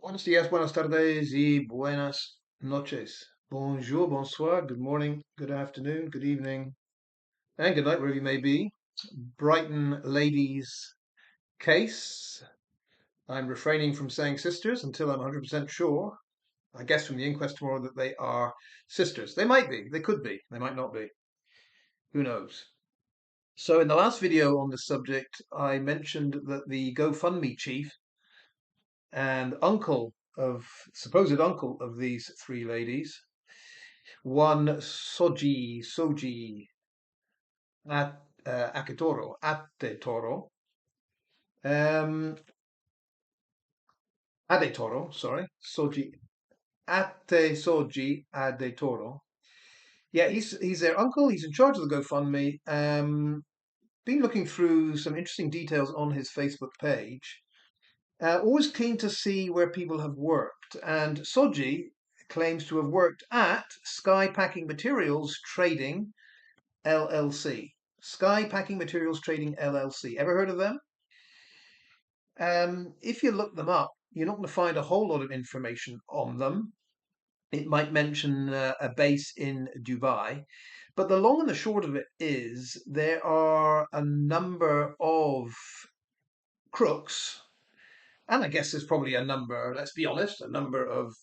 Buenos días, buenas tardes, y buenas noches. Bonjour, bonsoir, good morning, good afternoon, good evening, and good night, wherever you may be. Brighton ladies case. I'm refraining from saying sisters until I'm 100% sure. I guess from the inquest tomorrow that they are sisters. They might be, they could be, they might not be. Who knows? So, in the last video on this subject, I mentioned that the GoFundMe chief and supposed uncle of these three ladies, one Soji at Atetoro, um, Adetoro, sorry, Soji Adetoro. Yeah, he's their uncle. He's in charge of the GoFundMe. Been looking through some interesting details on his Facebook page. Always keen to see where people have worked, and Soji claims to have worked at Sky Packing Materials Trading LLC. Sky Packing Materials Trading LLC. Ever heard of them? If you look them up, you're not going to find a whole lot of information on them. It might mention a base in Dubai, but the long and the short of it is there are a number of crooks, and I guess there's probably a number, let's be honest, a number of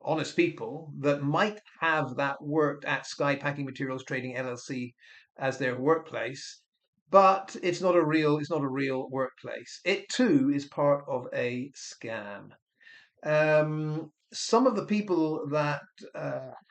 honest people that might have that worked at Sky Packing Materials Trading LLC as their workplace, but it's not a real workplace. It too is part of a scam. Some of the people that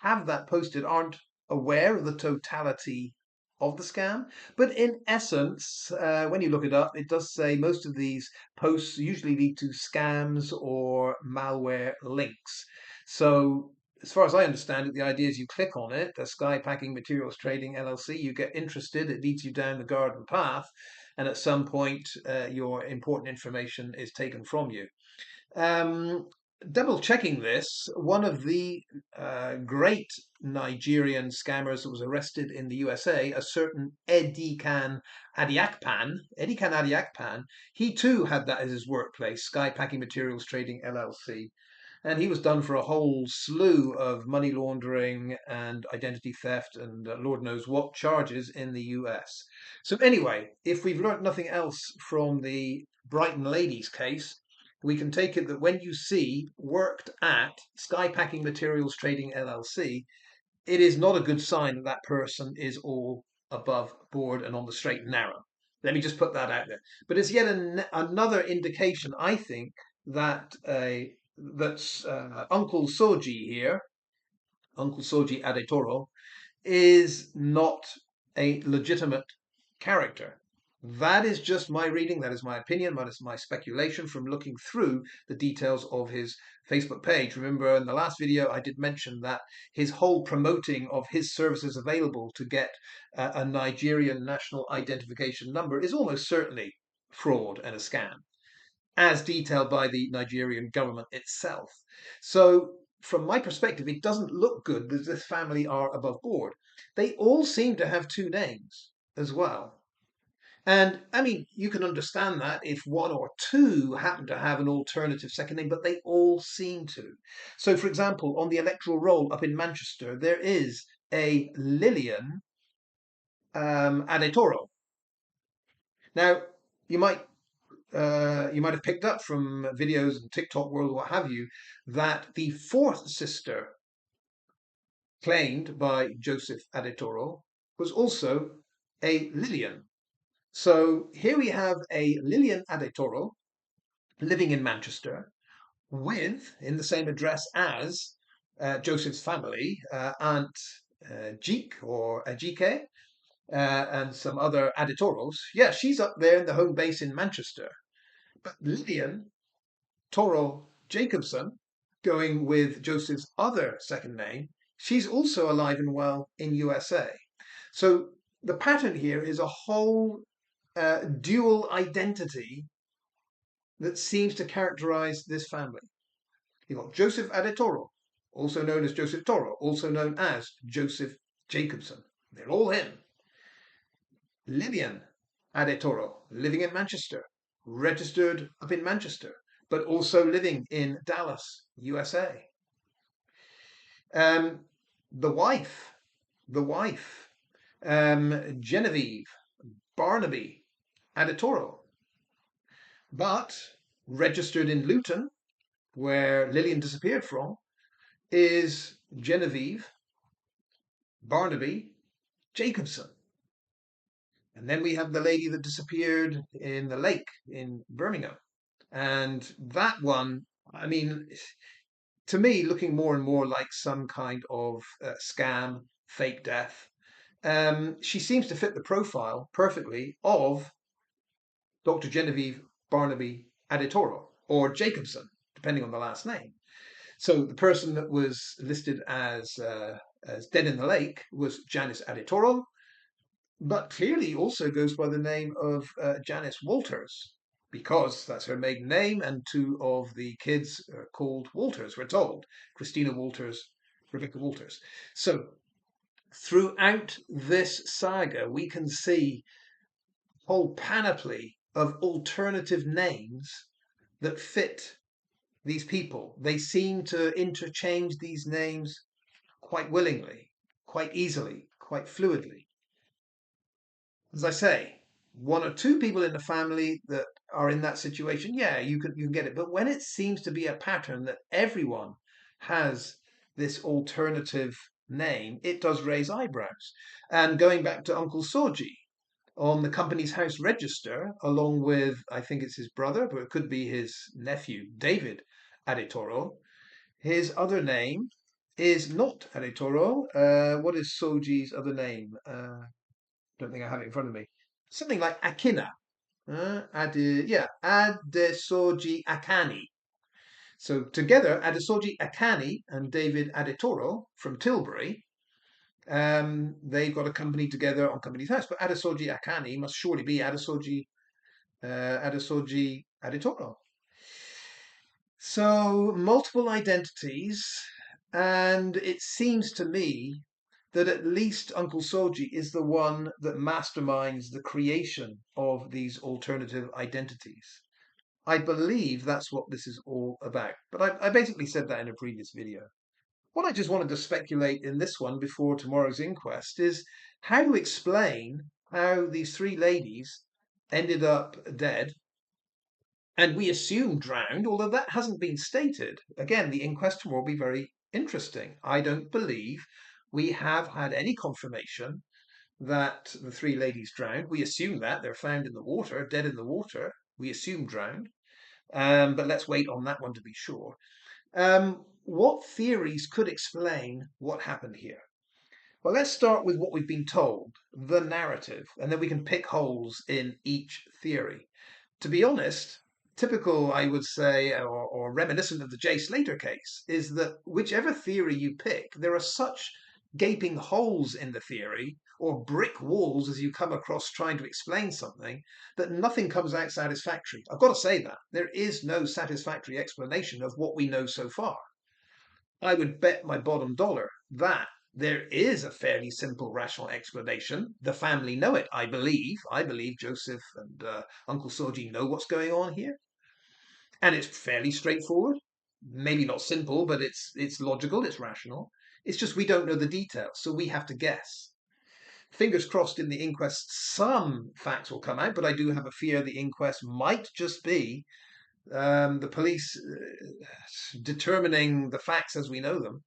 have that posted aren't aware of the totality of the scam, but in essence, when you look it up, it does say most of these posts usually lead to scams or malware links. So, as far as I understand it, the idea is you click on it, the Sky Packing Materials Trading LLC, you get interested, it leads you down the garden path, and at some point, your important information is taken from you. Um, Double checking this, one of the great Nigerian scammers that was arrested in the USA, a certain Edikan Adiakpan, he too had that as his workplace, Sky Packing Materials Trading LLC. And he was done for a whole slew of money laundering and identity theft and Lord knows what charges in the US. So, anyway, if we've learnt nothing else from the Brighton ladies case, we can take it that when you see worked at Sky Packing Materials Trading LLC, it is not a good sign that that person is all above board and on the straight and narrow. Let me just put that out there. But it's yet another indication, I think, that that's Uncle Soji here, Uncle Soji Adetoro, is not a legitimate character. That is just my reading, that is my opinion, that is my speculation from looking through the details of his Facebook page. Remember, in the last video, I did mention that his whole promoting of his services available to get a Nigerian national identification number is almost certainly fraud and a scam, as detailed by the Nigerian government itself. So, from my perspective, it doesn't look good that this family are above board. They all seem to have two names as well. And I mean, you can understand that if one or two happen to have an alternative second name, but they all seem to. So, for example, on the electoral roll up in Manchester, there is a Lillian Adetoro. Now, you might you might have picked up from videos and TikTok world, what have you, that the fourth sister claimed by Joseph Adetoro was also a Lillian. So here we have a Lillian Adetoro living in Manchester with, in the same address as Joseph's family, Aunt Jeek or Ajike, and some other Adetoros. Yeah, she's up there in the home base in Manchester. But Lillian Toro Jacobson, going with Joseph's other second name, she's also alive and well in USA. So the pattern here is a whole dual identity that seems to characterize this family. You've got Joseph Adetoro, also known as Joseph Toro, also known as Joseph Jacobson. They're all him. Lillian Adetoro, living in Manchester, registered up in Manchester. but also living in Dallas, USA. Um, the wife, the wife, Genevieve Barnaby Adetoro, but registered in Luton, where Lillian disappeared from, is Genevieve Barnaby Jacobson. And then we have the lady that disappeared in the lake in Birmingham. And that one, I mean, to me, looking more and more like some kind of scam, fake death. She seems to fit the profile perfectly of Dr. Genevieve Barnaby Adetoro or Jacobson, depending on the last name. So the person that was listed as dead in the lake was Janice Adetoro, but clearly also goes by the name of Janice Walters, because that's her maiden name, and two of the kids are called Walters, we're told. Christina Walters, Rebecca Walters. So throughout this saga, we can see a whole panoply of alternative names that fit these people. They seem to interchange these names quite willingly, quite easily, quite fluidly. As I say, one or two people in the family that are in that situation, yeah, you can get it. But when it seems to be a pattern that everyone has this alternative name, it does raise eyebrows. And going back to Uncle Soji, on the company's house register, along with, I think it's his brother, but it could be his nephew, David Adetoro. His other name is not Adetoro. What is Soji's other name? Don't think I have it in front of me. Something like Akina. Adesoji Akani. So together, Adesoji Akani and David Adetoro from Tilbury, they've got a company together on Company's House. But Adesoji Akani must surely be Adesoji Adetoro. So multiple identities, and it seems to me that at least Uncle Soji is the one that masterminds the creation of these alternative identities. I believe that's what this is all about. But I basically said that in a previous video. What I just wanted to speculate in this one before tomorrow's inquest is how to explain how these three ladies ended up dead, and we assume drowned, although that hasn't been stated. Again, the inquest tomorrow will be very interesting. I don't believe we have had any confirmation that the three ladies drowned. We assume that they're found in the water, dead in the water. We assume drowned, but let's wait on that one to be sure. What theories could explain what happened here? Well, let's start with what we've been told, the narrative, and then we can pick holes in each theory. To be honest, typical, I would say, or reminiscent of the Jay Slater case, is that whichever theory you pick, there are such gaping holes in the theory, or brick walls as you come across trying to explain something, that nothing comes out satisfactory. I've got to say that. There is no satisfactory explanation of what we know so far. I would bet my bottom dollar that there is a fairly simple rational explanation. The family know it, I believe. I believe Joseph and Uncle Soji know what's going on here. And it's fairly straightforward. Maybe not simple, but it's logical, it's rational. It's just we don't know the details, so we have to guess. Fingers crossed in the inquest, some facts will come out, but I do have a fear the inquest might just be the police determining the facts as we know them,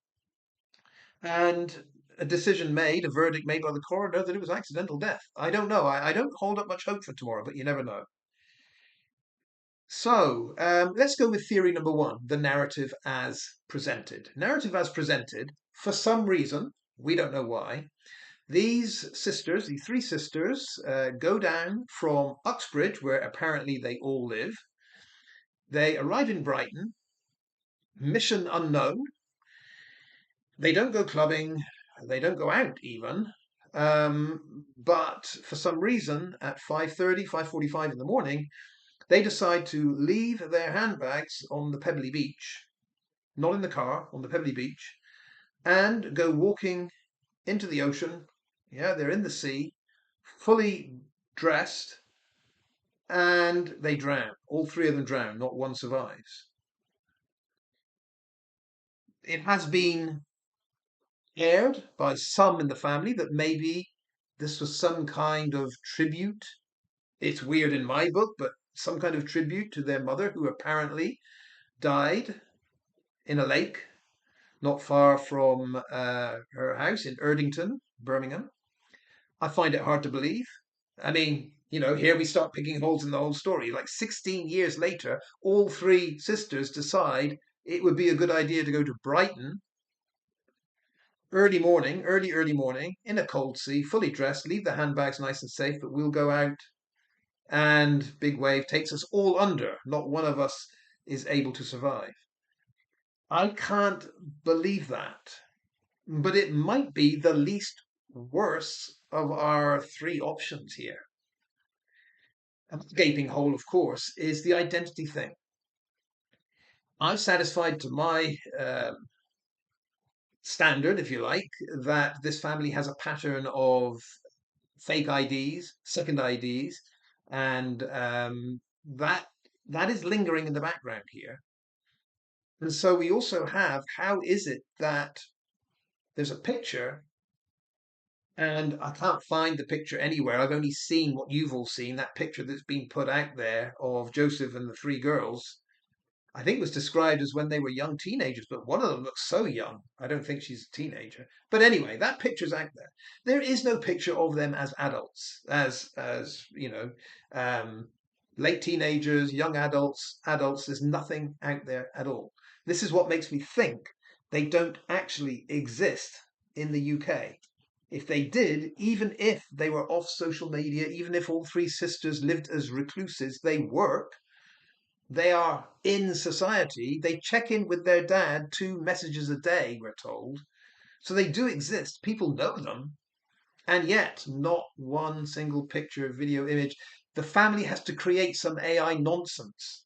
and a decision made, a verdict made by the coroner that it was accidental death. I don't know. I don't hold up much hope for tomorrow, but you never know. So let's go with theory number one, the narrative as presented. Narrative as presented, for some reason, we don't know why, these sisters, the three sisters, go down from Uxbridge, where apparently they all live. They arrive in Brighton, mission unknown. They don't go clubbing, they don't go out even. But for some reason, at 5:30, 5:45 in the morning, they decide to leave their handbags on the pebbly beach, not in the car, on the pebbly beach, and go walking into the ocean. Yeah, they're in the sea, fully dressed, and they drown. All three of them drown, not one survives. It has been aired by some in the family that maybe this was some kind of tribute. It's weird in my book, but some kind of tribute to their mother, who apparently died in a lake not far from her house in Erdington, Birmingham. I find it hard to believe. I mean, here we start picking holes in the whole story. Like 16 years later, all three sisters decide it would be a good idea to go to Brighton early morning, early morning, in a cold sea, fully dressed, leave the handbags nice and safe, but we'll go out and big wave takes us all under. Not one of us is able to survive. I can't believe that, but it might be the least worst of our three options here. A gaping hole, of course, is the identity thing. I'm satisfied to my standard, if you like, that this family has a pattern of fake IDs, second IDs, and that that is lingering in the background here. And so we also have, how is it that there's a picture and I can't find the picture anywhere. I've only seen what you've all seen, that picture that's been put out there of Joseph and the three girls. I think it was described as when they were young teenagers, but one of them looks so young. I don't think she's a teenager. But anyway, that picture's out there. There is no picture of them as adults, as late teenagers, young adults, adults. There's nothing out there at all. This is what makes me think they don't actually exist in the UK. If they did, even if they were off social media, even if all three sisters lived as recluses, they work, they are in society. They check in with their dad 2 messages a day, we're told. So they do exist. People know them. And yet, not one single picture, video, image. The family has to create some AI nonsense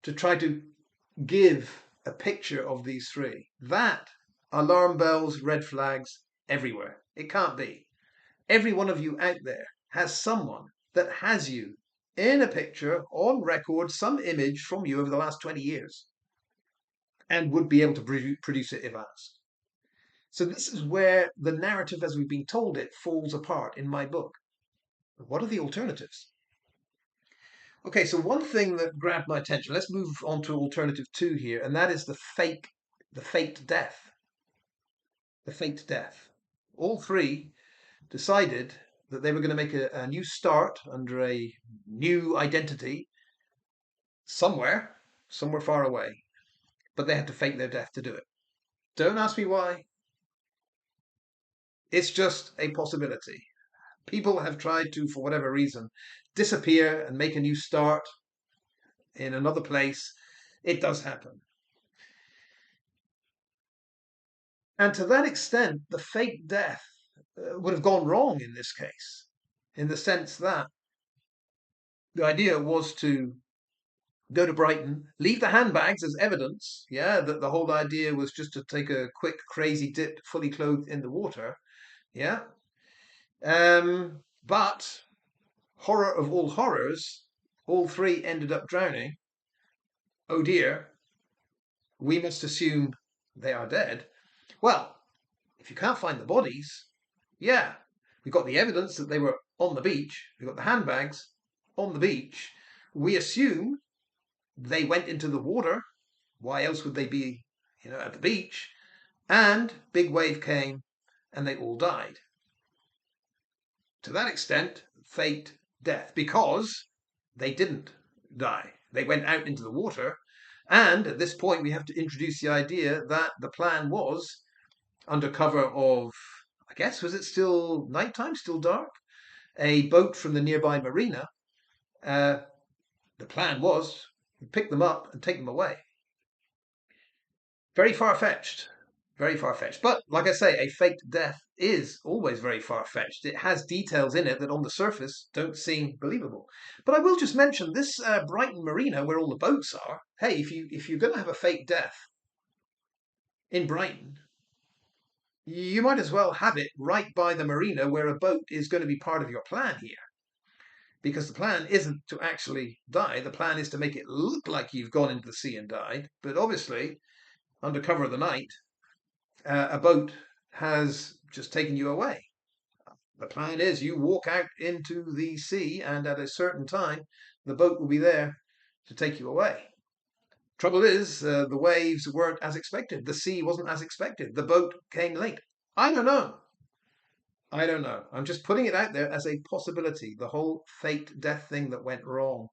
to try to give a picture of these three. That, alarm bells, red flags everywhere. It can't be. Every one of you out there has someone that has you in a picture, on record, some image from you over the last 20 years, and would be able to produce it if asked. So this is where the narrative as we've been told it falls apart in my book. What are the alternatives? Okay, so one thing that grabbed my attention, let's move on to alternative 2 here, and that is the faked death. The faked death. All three decided that they were going to make a new start under a new identity somewhere far away, but they had to fake their death to do it. Don't ask me why. It's just a possibility. People have tried to, for whatever reason, disappear and make a new start in another place. It does happen. And to that extent, the fake death would have gone wrong in this case, in the sense that the idea was to go to Brighton, leave the handbags as evidence, yeah, that the whole idea was just to take a quick, crazy dip, fully clothed in the water, yeah. But horror of all horrors, all three ended up drowning. Oh dear, we must assume they are dead. Well, if you can't find the bodies, yeah, we've got the evidence that they were on the beach, we've got the handbags on the beach. We assume they went into the water. Why else would they be, at the beach? And big wave came and they all died. To that extent, fate, death, because they didn't die. They went out into the water. And at this point, we have to introduce the idea that the plan was, under cover of, I guess, was it still nighttime, still dark? A boat from the nearby marina. The plan was to pick them up and take them away. Very far-fetched. Very far-fetched. But like I say, a faked death is always very far-fetched. It has details in it that on the surface don't seem believable. But I will just mention this Brighton Marina where all the boats are. Hey, if you're going to have a fake death in Brighton, you might as well have it right by the marina where a boat is going to be part of your plan here. because the plan isn't to actually die. The plan is to make it look like you've gone into the sea and died. But obviously, under cover of the night, a boat has just taken you away. The plan is you walk out into the sea, and at a certain time, the boat will be there to take you away. Trouble is, the waves weren't as expected. The sea wasn't as expected. The boat came late. I don't know. I don't know. I'm just putting it out there as a possibility. The whole fate death thing that went wrong.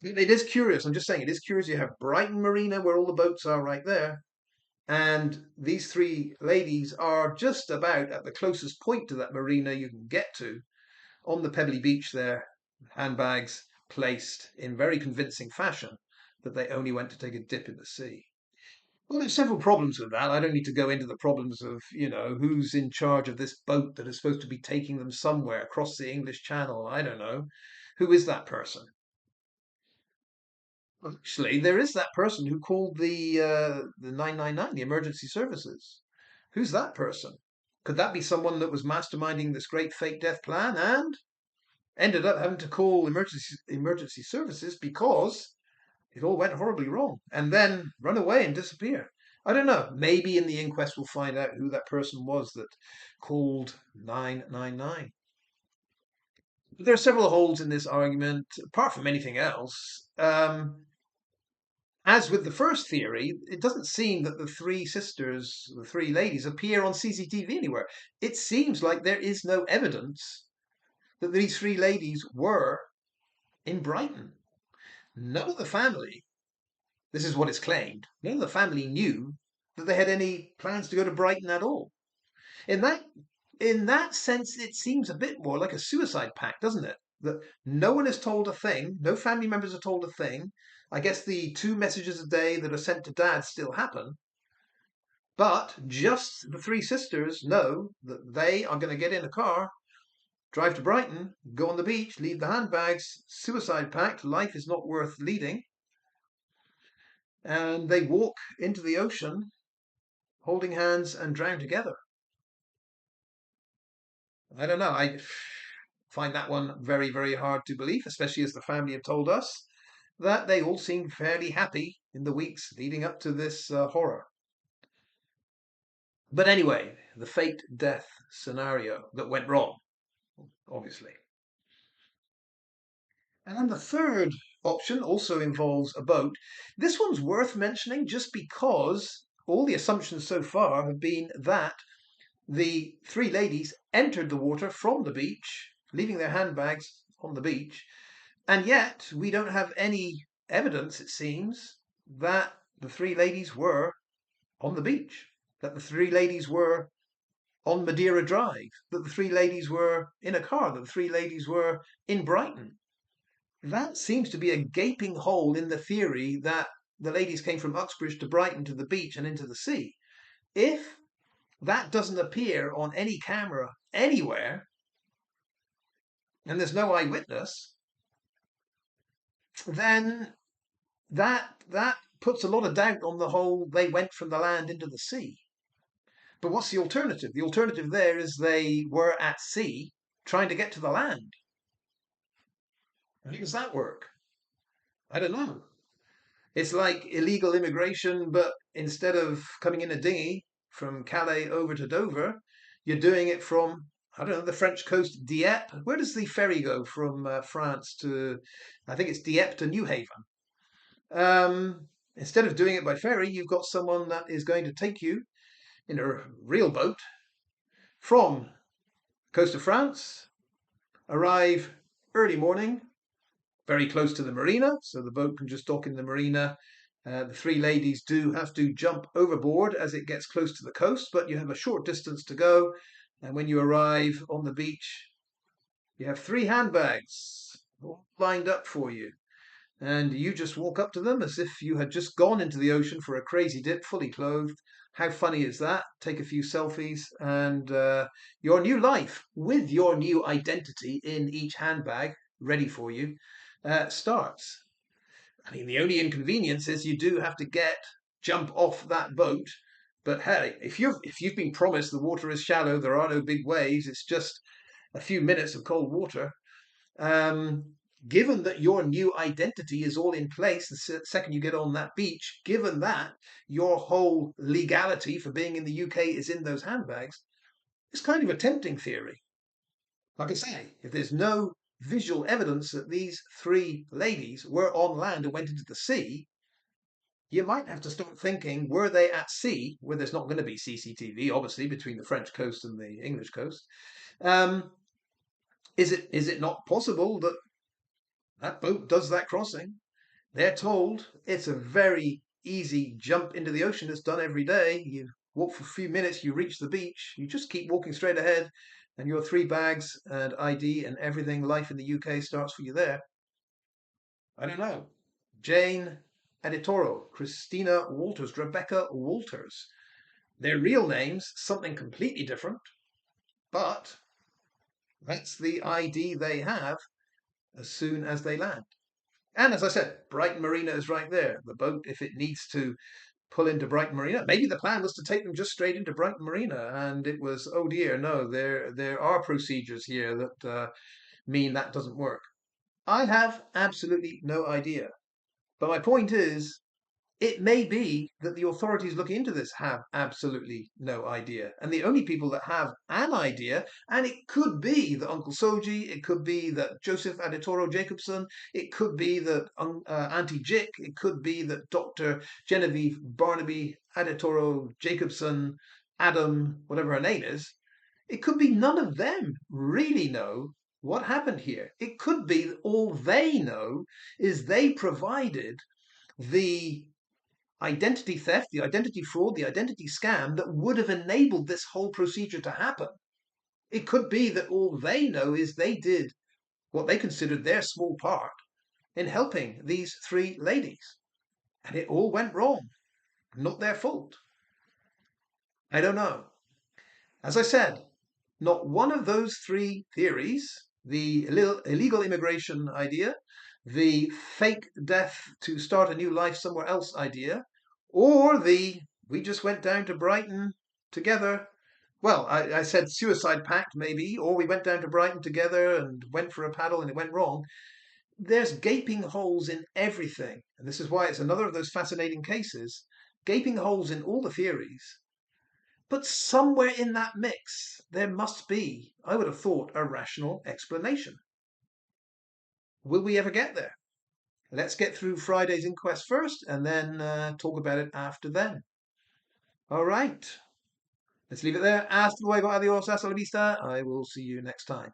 It is curious. I'm just saying it is curious. You have Brighton Marina where all the boats are right there. And these three ladies are just about at the closest point to that marina you can get to on the pebbly beach there, handbags placed in very convincing fashion that they only went to take a dip in the sea. Well, there's several problems with that. I don't need to go into the problems of, who's in charge of this boat that is supposed to be taking them somewhere across the English Channel. I don't know. Who is that person? Actually, there is that person who called the 999, the emergency services. Who's that person? Could that be someone that was masterminding this great fake death plan and ended up having to call emergency services because it all went horribly wrong and then run away and disappear? I don't know. Maybe in the inquest we'll find out who that person was that called 999. There are several holes in this argument, apart from anything else. As with the first theory, it doesn't seem that the three sisters, the three ladies, appear on CCTV anywhere. It seems like there is no evidence that these three ladies were in Brighton. None of the family, this is what is claimed, none of the family knew that they had any plans to go to Brighton at all. In that sense, it seems a bit more like a suicide pact, doesn't it? That no one is told a thing, no family members are told a thing. I guess the 2 messages a day that are sent to dad still happen, but just the three sisters know that they are going to get in a car, drive to Brighton, go on the beach, leave the handbags, suicide pact, life is not worth leading, and they walk into the ocean holding hands and drown together. I don't know. I find that one very, very hard to believe, especially as the family have told us that they all seemed fairly happy in the weeks leading up to this horror. But anyway, the fate death scenario that went wrong, obviously. And then the third option also involves a boat. This one's worth mentioning just because all the assumptions so far have been that the three ladies entered the water from the beach, leaving their handbags on the beach, and yet we don't have any evidence, it seems, that the three ladies were on the beach, that the three ladies were on Madeira Drive, that the three ladies were in a car, that the three ladies were in Brighton. That seems to be a gaping hole in the theory that the ladies came from Uxbridge to Brighton to the beach and into the sea. If that doesn't appear on any camera anywhere, and there's no eyewitness, then that puts a lot of doubt on the whole they went from the land into the sea. But what's the alternative? The alternative there is they were at sea trying to get to the land. How does that work? I don't know. It's like illegal immigration, but instead of coming in a dinghy from Calais over to Dover, you're doing it from, I don't know, the French coast, Dieppe. Where does the ferry go from France to, I think it's Dieppe to New Haven. Instead of doing it by ferry, you've got someone that is going to take you in a real boat from coast of France, arrive early morning, very close to the marina, so the boat can just dock in the marina. The three ladies do have to jump overboard as it gets close to the coast, but you have a short distance to go. And when you arrive on the beach, you have 3 handbags all lined up for you. And you just walk up to them as if you had just gone into the ocean for a crazy dip, fully clothed. How funny is that? Take a few selfies, and your new life with your new identity in each handbag ready for you starts. I mean, the only inconvenience is you do have to jump off that boat. But hey, if you've been promised the water is shallow, there are no big waves. It's just a few minutes of cold water. Um, Given that your new identity is all in place the second you get on that beach, given that your whole legality for being in the UK is in those handbags, it's kind of a tempting theory. Like I say, if there's no visual evidence that these three ladies were on land and went into the sea, you might have to start thinking, were they at sea, where there's not going to be CCTV, obviously, between the French coast and the English coast? Um, is it not possible that that boat does that crossing? They're told it's a very easy jump into the ocean. It's done every day. You walk for a few minutes, you reach the beach, you just keep walking straight ahead, and your three bags and ID and everything life in the UK starts for you there. I don't know. Jane Editoro, Christina Walters, Rebecca Walters. Their real names, something completely different, but that's the ID they have as soon as they land. And as I said, Brighton Marina is right there. The boat, if it needs to pull into Brighton Marina, maybe the plan was to take them just straight into Brighton Marina, and it was, oh dear, no, there are procedures here that mean that doesn't work. I have absolutely no idea. But my point is, it may be that the authorities looking into this have absolutely no idea. And the only people that have an idea, and it could be that Uncle Soji, it could be that Joseph Aditoro Jacobson, it could be that Auntie Jick, it could be that Dr. Genevieve Barnaby Aditoro Jacobson, Adam, whatever her name is, it could be none of them really know what happened here. It could be that all they know is they provided the identity theft, the identity fraud, the identity scam that would have enabled this whole procedure to happen. It could be that all they know is they did what they considered their small part in helping these three ladies. And it all went wrong. Not their fault. I don't know. As I said, not one of those three theories, the illegal immigration idea, the fake death to start a new life somewhere else idea, or the we just went down to Brighton together. Well, I said suicide pact maybe, or we went down to Brighton together and went for a paddle and it went wrong. There's gaping holes in everything. And this is why it's another of those fascinating cases. Gaping holes in all the theories. But somewhere in that mix, there must be, I would have thought, a rational explanation. Will we ever get there? Let's get through Friday's inquest first and then talk about it after then. All right. Let's leave it there. Hasta luego, adios, hasta la vista. I will see you next time.